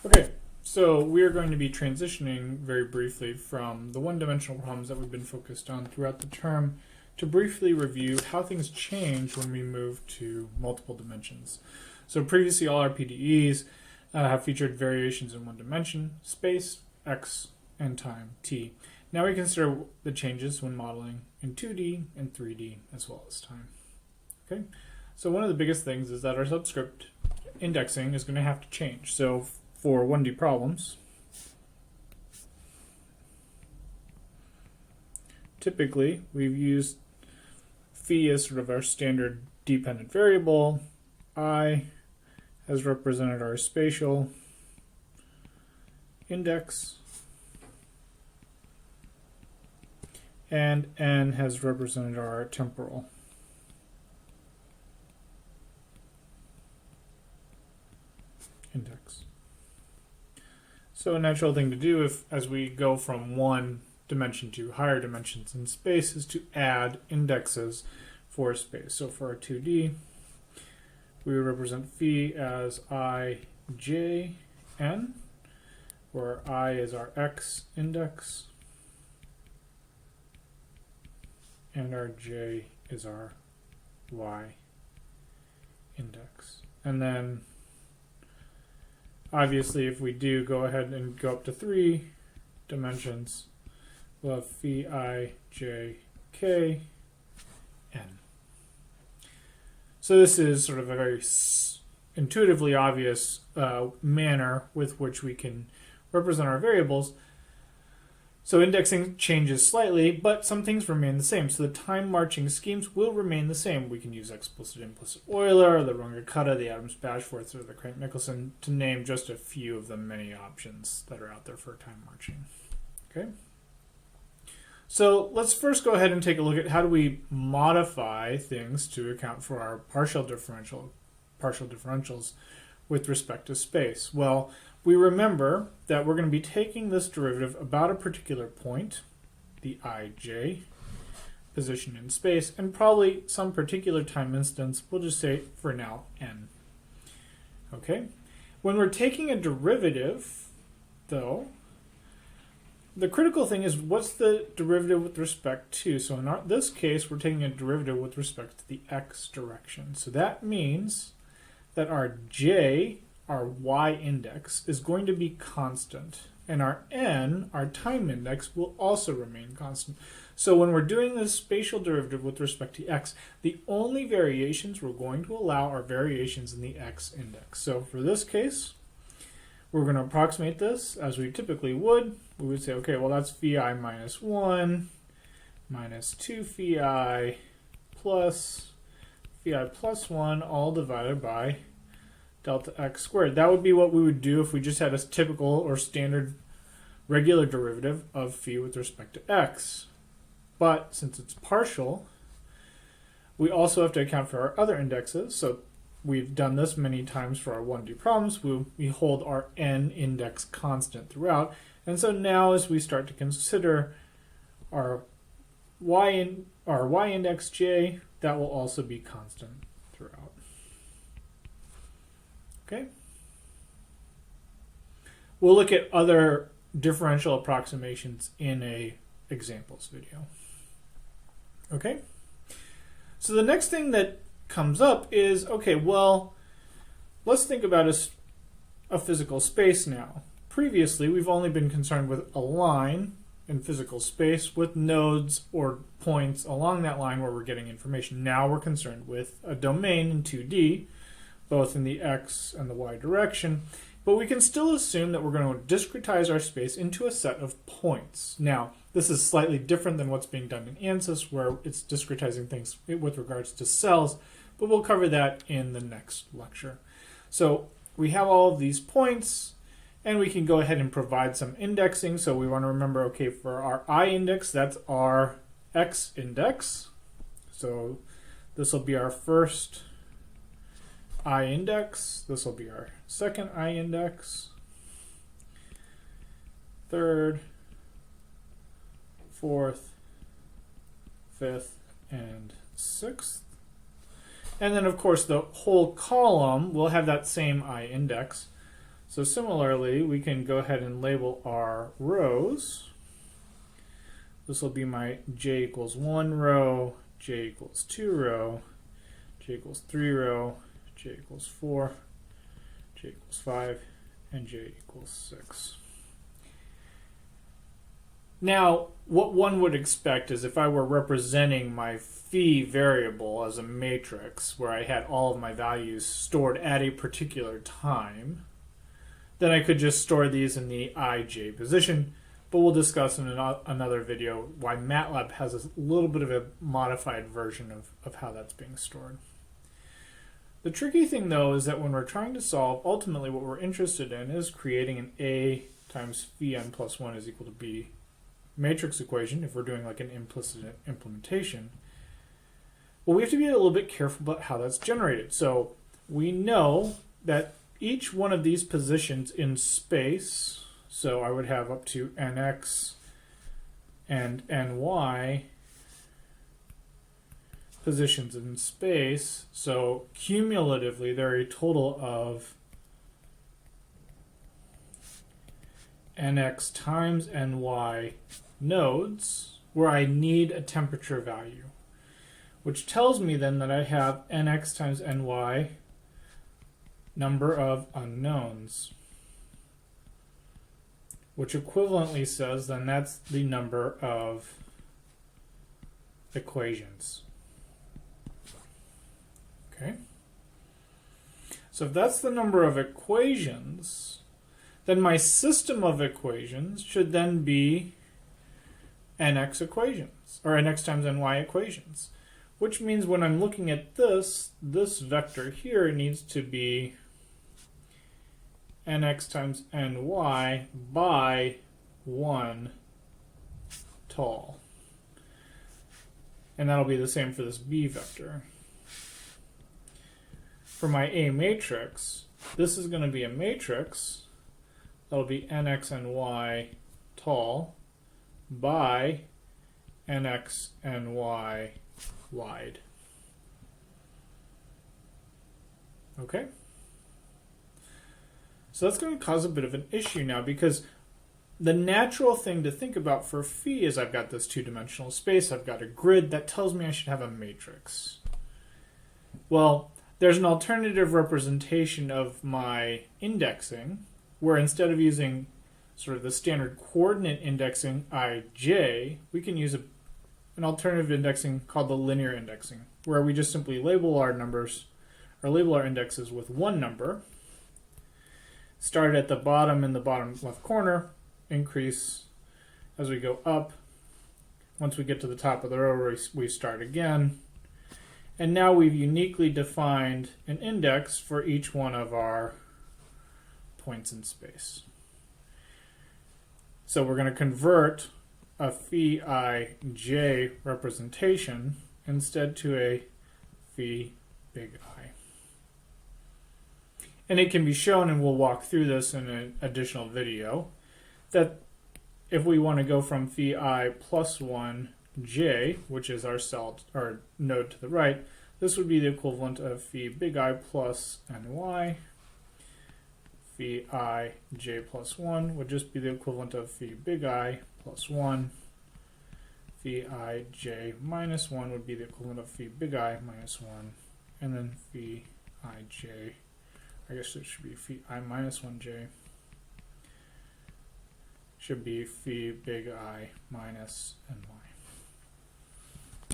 Okay, so we are going to be transitioning very briefly from the one-dimensional problems that we've been focused on throughout the term to briefly review how things change when we move to multiple dimensions. So previously all our PDEs have featured variations in one dimension, space, x, and time, t. Now we consider the changes when modeling in 2D and 3D as well as time. Okay, so one of the biggest things is that our subscript indexing is going to have to change. So for 1D problems, typically we've used phi as sort of our standard dependent variable, I has represented our spatial index, and n has represented our temporal. Index. So a natural thing to do as we go from one dimension to higher dimensions in space is to add indexes for space. So for our 2D, we would represent phi as I, j, n, where I is our x index, and our j is our y index. And then obviously, if we do go ahead and go up to 3 dimensions, we'll have phi I, j, k, n. So this is sort of a very intuitively obvious manner with which we can represent our variables. So indexing changes slightly, but some things remain the same. So the time marching schemes will remain the same. We can use explicit implicit Euler, the Runge-Kutta, the Adams-Bashforth, or the Crank-Nicholson to name just a few of the many options that are out there for time marching. Okay. So let's first go ahead and take a look at how do we modify things to account for our partial differentials with respect to space. Well, we remember that we're going to be taking this derivative about a particular point, the ij, position in space, and probably some particular time instance, we'll just say for now n. Okay? When we're taking a derivative, though, the critical thing is what's the derivative with respect to? So in this case, we're taking a derivative with respect to the x direction. So that means that our j, our y index, is going to be constant. And our n, our time index, will also remain constant. So when we're doing this spatial derivative with respect to x, the only variations we're going to allow are variations in the x index. So for this case, we're going to approximate this as we typically would. We would say, okay, well that's phi I minus 1 minus 2 phi I plus phi I plus 1 all divided by delta x squared. That would be what we would do if we just had a typical or standard regular derivative of phi with respect to x. But since it's partial, we also have to account for our other indexes. So we've done this many times for our 1D problems. We hold our n index constant throughout. And so now as we start to consider our y index j, that will also be constant throughout. Okay. We'll look at other differential approximations in a examples video. Okay. So the next thing that comes up is, okay, well, let's think about a physical space now. Previously, we've only been concerned with a line in physical space with nodes or points along that line where we're getting information. Now we're concerned with a domain in 2D, both in the x and the y direction, but we can still assume that we're going to discretize our space into a set of points. Now, this is slightly different than what's being done in ANSYS, where it's discretizing things with regards to cells, but we'll cover that in the next lecture. So we have all of these points, and we can go ahead and provide some indexing. So we want to remember, okay, for our I index, that's our x index. So this will be our first I index. This will be our second I index, third, fourth, fifth, and sixth. And then, of course, the whole column will have that same I index. So similarly, we can go ahead and label our rows. This will be my j equals 1 row, j equals 2 row, j equals 3 row, j equals 4, j equals 5, and j equals 6. Now, what one would expect is if I were representing my phi variable as a matrix where I had all of my values stored at a particular time, then I could just store these in the ij position. But we'll discuss in another video why MATLAB has a little bit of a modified version of how that's being stored. The tricky thing, though, is that when we're trying to solve, ultimately what we're interested in is creating an A times phi n plus 1 is equal to B matrix equation, if we're doing like an implicit implementation. Well, we have to be a little bit careful about how that's generated. So we know that each one of these positions in space, so I would have up to nx and ny positions in space. So cumulatively, there are a total of nx times ny nodes where I need a temperature value, which tells me then that I have nx times ny number of unknowns, which equivalently says then that's the number of equations. Okay? So if that's the number of equations, then my system of equations should then be nx equations, or nx times ny equations, which means when I'm looking at this vector here needs to be nx times ny by 1 tall. And that'll be the same for this b vector. For my A matrix, this is going to be a matrix that'll be nx and y tall by nx and y wide. Okay? So that's going to cause a bit of an issue now, because the natural thing to think about for phi is I've got this two-dimensional space, I've got a grid that tells me I should have a matrix. Well, there's an alternative representation of my indexing, where instead of using sort of the standard coordinate indexing ij, we can use an alternative indexing called the linear indexing, where we just simply label our numbers, or label our indexes with one number, start at the bottom in the bottom left corner, increase as we go up. Once we get to the top of the row, we start again. And now we've uniquely defined an index for each one of our points in space. So we're going to convert a phi ij representation instead to a phi big I. And it can be shown, and we'll walk through this in an additional video, that if we want to go from phi I plus 1 j, which is our cell, our node to the right, this would be the equivalent of phi big I plus ny. Phi I j plus 1 would just be the equivalent of phi big I plus 1. Phi I j minus 1 would be the equivalent of phi big I minus 1. And then phi I j, I guess it should be phi I minus 1j, should be phi big I minus ny.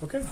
Okay.